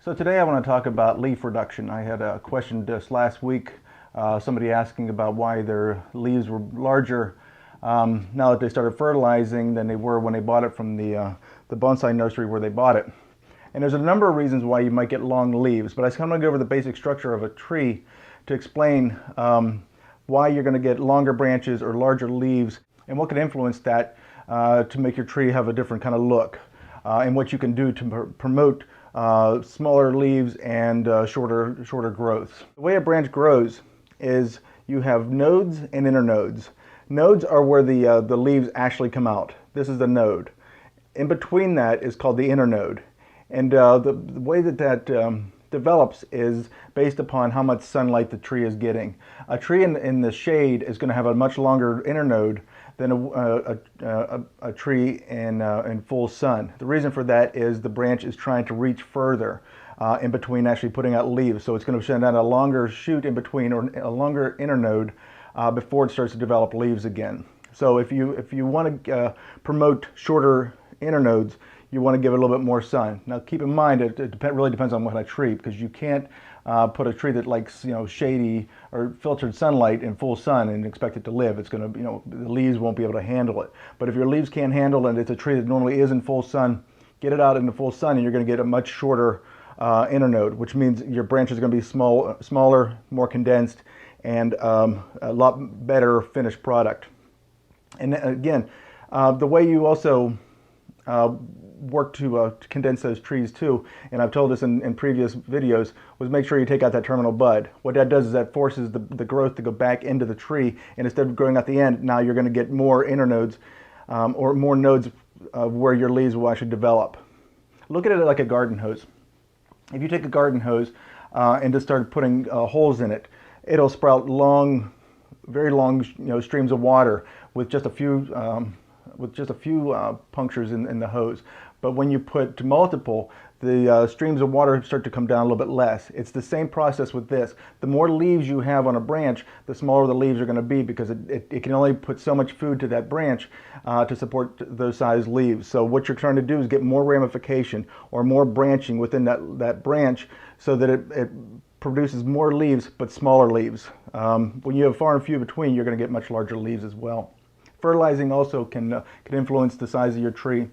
So today I want to talk about leaf reduction. I had a question just last week, somebody asking about why their leaves were larger now that they started fertilizing than they were when they bought it from the bonsai nursery where they bought it. And there's a number of reasons why you might get long leaves, but I just kind of want to go over the basic structure of a tree to explain why you're going to get longer branches or larger leaves and what can influence that to make your tree have a different kind of look, and what you can do to promote smaller leaves and shorter growths. The way a branch grows is you have nodes and internodes. Nodes are where the leaves actually come out. This is the node. In between that is called the internode. And the way that develops is based upon how much sunlight the tree is getting. A tree in the shade is going to have a much longer internode than a tree in full sun. The reason for that is the branch is trying to reach further in between actually putting out leaves. So it's going to send out a longer shoot in between, or a longer internode before it starts to develop leaves again. So if you want to promote shorter internodes, you want to give it a little bit more sun. Now keep in mind it really depends on what kind of tree, because you can't put a tree that likes shady or filtered sunlight in full sun and expect it to live. It's going to the leaves won't be able to handle it. But if your leaves can't handle it and it's a tree that normally is in full sun, get it out in the full sun and you're going to get a much shorter internode, which means your branch is going to be smaller, more condensed, and a lot better finished product. And again, the way you also work to condense those trees too, and I've told this in previous videos, was make sure you take out that terminal bud. What that does is that forces the growth to go back into the tree, and instead of growing at the end, now you're going to get more internodes or more nodes where your leaves will actually develop. Look at it like a garden hose. If you take a garden hose and just start putting holes in it, it'll sprout very long streams of water with just a few punctures in the hose. But when you put multiple, the streams of water start to come down a little bit less. It's the same process with this. The more leaves you have on a branch, the smaller the leaves are going to be, because it can only put so much food to that branch to support those size leaves. So what you're trying to do is get more ramification or more branching within that branch, so that it produces more leaves but smaller leaves. When you have far and few between, you're going to get much larger leaves as well. Fertilizing also can influence the size of your tree.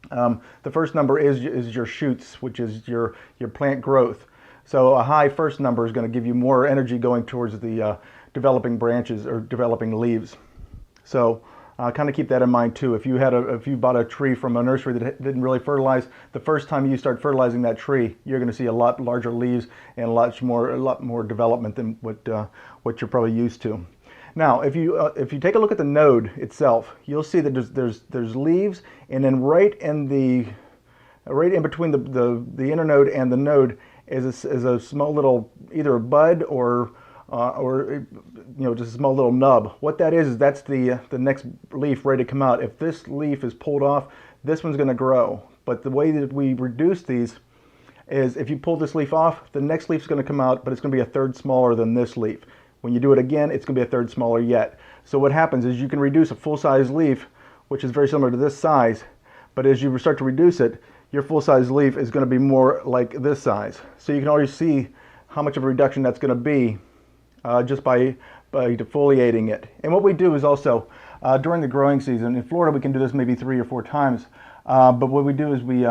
The first number is your shoots, which is your plant growth. So a high first number is going to give you more energy going towards the developing branches or developing leaves. So kind of keep that in mind too. If you bought a tree from a nursery that didn't really fertilize, the first time you start fertilizing that tree, you're going to see a lot larger leaves and a lot more development than what you're probably used to. Now, if you take a look at the node itself, you'll see that there's leaves, and then right in between the internode and the node is a small little, either a bud or just a small little nub. What that is that's the next leaf ready to come out. If this leaf is pulled off, this one's going to grow. But the way that we reduce these is, if you pull this leaf off, the next leaf's going to come out, but it's going to be a third smaller than this leaf. When you do it again, it's going to be a third smaller yet. So what happens is you can reduce a full-size leaf, which is very similar to this size, but as you start to reduce it, your full-size leaf is going to be more like this size. So you can already see how much of a reduction that's going to be just by defoliating it. And what we do is also, during the growing season, in Florida we can do this maybe 3 or 4 times, but what we do is we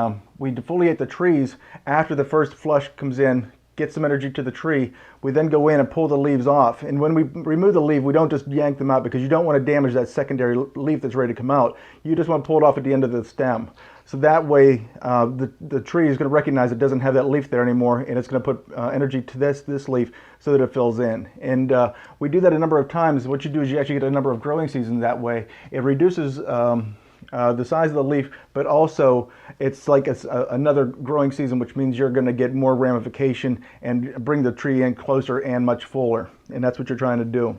defoliate the trees after the first flush comes in, get some energy to the tree. We then go in and pull the leaves off. And when we remove the leaf, we don't just yank them out, because you don't want to damage that secondary leaf that's ready to come out. You just want to pull it off at the end of the stem. So that way the tree is going to recognize it doesn't have that leaf there anymore, and it's going to put energy to this leaf so that it fills in. And we do that a number of times. What you do is you actually get a number of growing seasons that way. It reduces the size of the leaf, but also it's like another growing season, which means you're going to get more ramification and bring the tree in closer and much fuller, and that's what you're trying to do.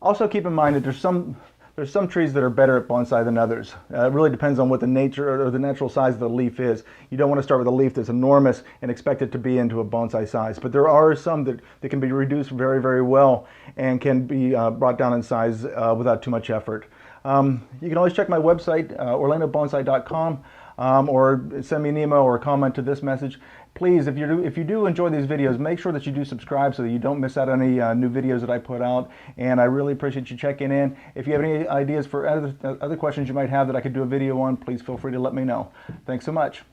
Also keep in mind that there's some trees that are better at bonsai than others. It really depends on what the nature or the natural size of the leaf is. You don't want to start with a leaf that's enormous and expect it to be into a bonsai size, but there are some that can be reduced very, very well and can be brought down in size without too much effort. You can always check my website, orlandobonsai.com, or send me an email or a comment to this message Please, if you do enjoy these videos, make sure that you do subscribe so that you don't miss out on any new videos that I put out. And I really appreciate you checking in. If you have any ideas for other questions you might have that I could do a video on, please feel free to let me know. Thanks so much.